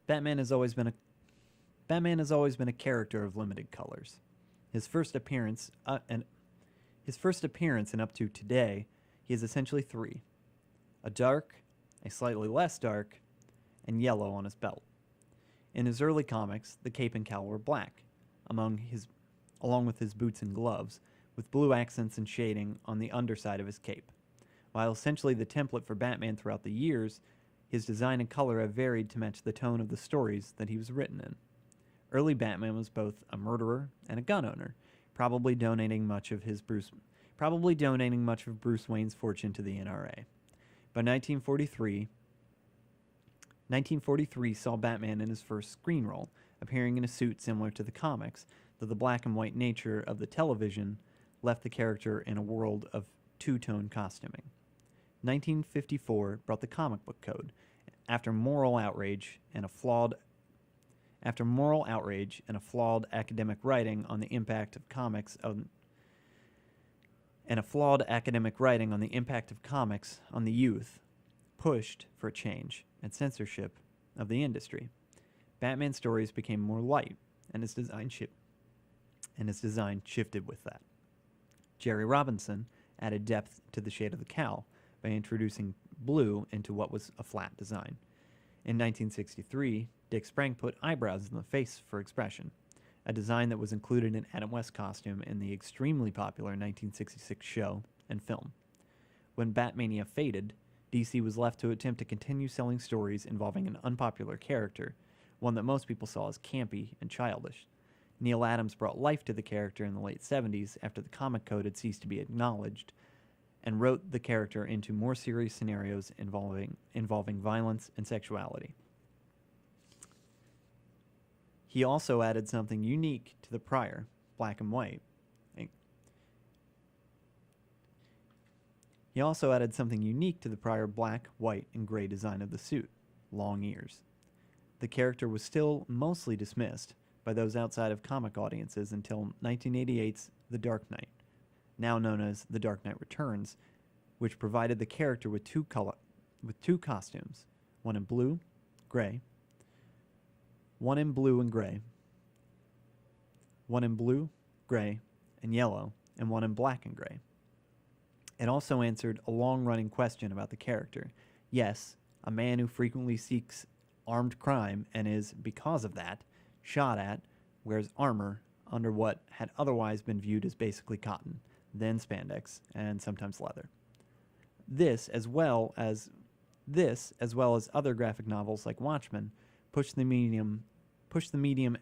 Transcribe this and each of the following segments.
Batman has always been a Batman has always been a character of limited colors. His first appearance and up to today, he has essentially three: a dark, a slightly less dark, and yellow on his belt. In his early comics, the cape and cowl were black, along with his boots and gloves, with blue accents and shading on the underside of his cape. While essentially the template for Batman throughout the years, his design and color have varied to match the tone of the stories that he was written in. Early Batman was both a murderer and a gun owner, probably donating much of Bruce Wayne's fortune to the NRA. By 1943 saw Batman in his first screen role, appearing in a suit similar to the comics, though the black and white nature of the television left the character in a world of two-tone costuming. 1954 brought the comic book code, after moral outrage and a flawed academic writing on the impact of comics on the youth, pushed for change and censorship of the industry. Batman stories became more light, and his design shifted with that. Jerry Robinson added depth to the shade of the cowl by introducing blue into what was a flat design. In 1963, Dick Sprang put eyebrows in the face for expression, a design that was included in Adam West's costume in the extremely popular 1966 show and film. When Batmania faded, DC was left to attempt to continue selling stories involving an unpopular character, one that most people saw as campy and childish. Neal Adams brought life to the character in the late 70s after the comic code had ceased to be acknowledged, and wrote the character into more serious scenarios involving violence and sexuality. He also added something unique to the prior black and white. He also added something unique to the prior black, white, and gray design of the suit: long ears. The character was still mostly dismissed by those outside of comic audiences until 1988's The Dark Knight, now known as The Dark Knight Returns, which provided the character with two costumes, one in blue and gray, one in blue, gray, and yellow, and one in black and gray. It also answered a long-running question about the character. Yes, a man who frequently seeks armed crime and is, because of that, shot at, wears armor under what had otherwise been viewed as basically cotton, then spandex, and sometimes leather. This, as well as other graphic novels like Watchmen, pushed the medium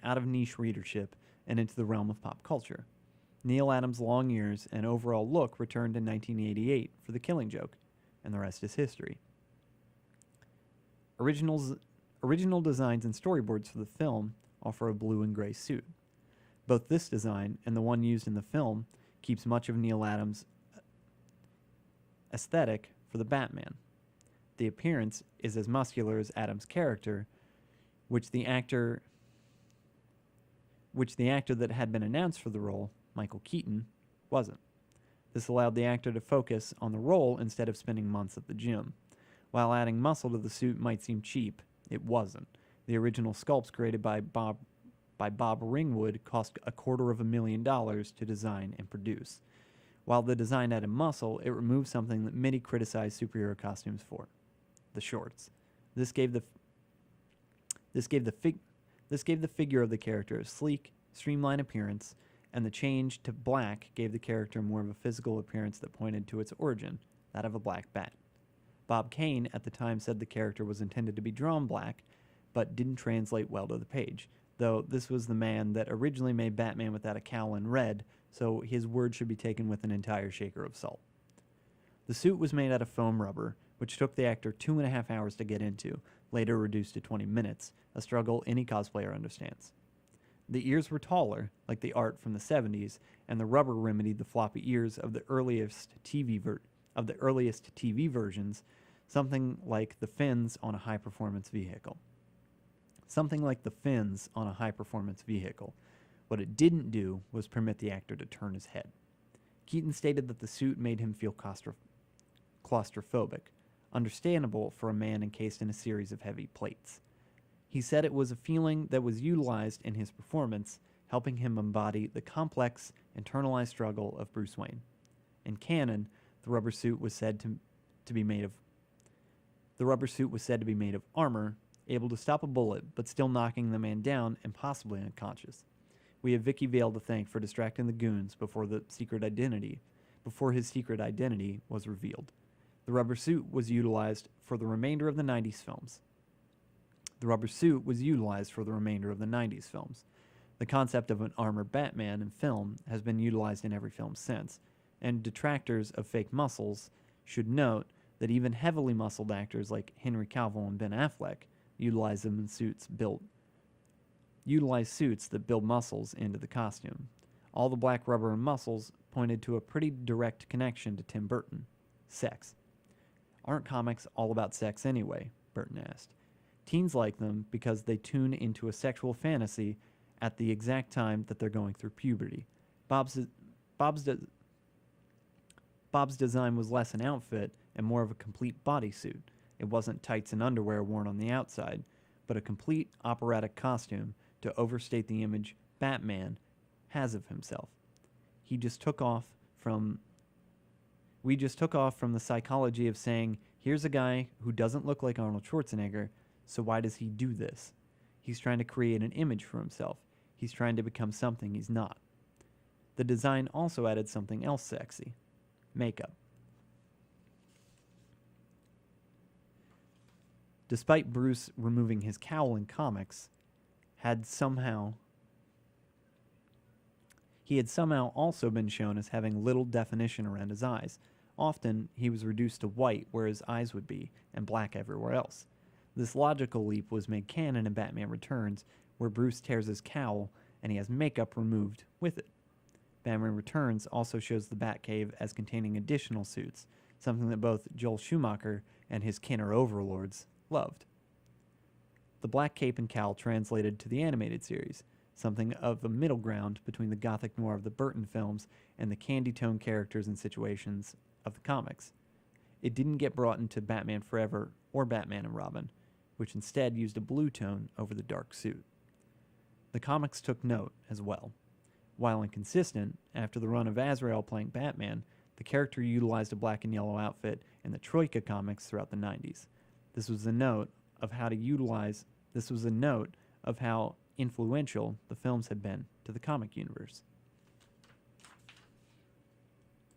out of niche readership and into the realm of pop culture. Neal Adams' long ears and overall look returned in 1988 for The Killing Joke, and the rest is history. Original designs and storyboards for the film offer a blue and gray suit. Both this design and the one used in the film keeps much of Neal Adams' aesthetic for the Batman. The appearance is as muscular as Adams' character, which the actor that had been announced for the role, Michael Keaton, wasn't. This allowed the actor to focus on the role instead of spending months at the gym. While adding muscle to the suit might seem cheap, it wasn't. The original sculpts created by Bob Ringwood cost $250,000 to design and produce. While the design added muscle, it removed something that many criticized superhero costumes for: the shorts. This gave the figure of the character a sleek, streamlined appearance, and the change to black gave the character more of a physical appearance that pointed to its origin, that of a black bat. Bob Kane at the time said the character was intended to be drawn black, but didn't translate well to the page, though this was the man that originally made Batman without a cowl in red, so his word should be taken with an entire shaker of salt. The suit was made out of foam rubber, which took the actor 2.5 hours to get into, later reduced to 20 minutes, a struggle any cosplayer understands. The ears were taller, like the art from the 70s, and the rubber remedied the floppy ears of the earliest TV versions, something like the fins on a high-performance vehicle. What it didn't do was permit the actor to turn his head. Keaton stated that the suit made him feel claustrophobic, understandable for a man encased in a series of heavy plates. He said it was a feeling that was utilized in his performance, helping him embody the complex, internalized struggle of Bruce Wayne. In canon, the rubber suit was said to be made of armor, able to stop a bullet, but still knocking the man down and possibly unconscious. We have Vicky Vale to thank for distracting the goons before his secret identity was revealed. The rubber suit was utilized for the remainder of the 90s films. The concept of an armored Batman in film has been utilized in every film since, and detractors of fake muscles should note that even heavily muscled actors like Henry Cavill and Ben Affleck utilize suits that build muscles into the costume. All the black rubber and muscles pointed to a pretty direct connection to Tim Burton: sex. Aren't comics all about sex anyway? Burton asked. Teens like them because they tune into a sexual fantasy at the exact time that they're going through puberty. Bob's design was less an outfit and more of a complete bodysuit. It wasn't tights and underwear worn on the outside, but a complete operatic costume to overstate the image Batman has of himself. We just took off from the psychology of saying, here's a guy who doesn't look like Arnold Schwarzenegger, so why does he do this? He's trying to create an image for himself. He's trying to become something he's not. The design also added something else sexy: makeup. Despite Bruce removing his cowl in comics, he had somehow also been shown as having little definition around his eyes. Often, he was reduced to white where his eyes would be, and black everywhere else. This logical leap was made canon in Batman Returns, where Bruce tears his cowl and he has makeup removed with it. Batman Returns also shows the Batcave as containing additional suits, something that both Joel Schumacher and his Kenner overlords loved. The black cape and cowl translated to the animated series, something of a middle ground between the gothic noir of the Burton films and the candy-tone characters and situations of the comics. It didn't get brought into Batman Forever or Batman and Robin, which instead used a blue tone over the dark suit. The comics took note as well. While inconsistent, after the run of Azrael playing Batman, the character utilized a black and yellow outfit in the Troika comics throughout the 90s. This was a note of how influential the films had been to the comic universe.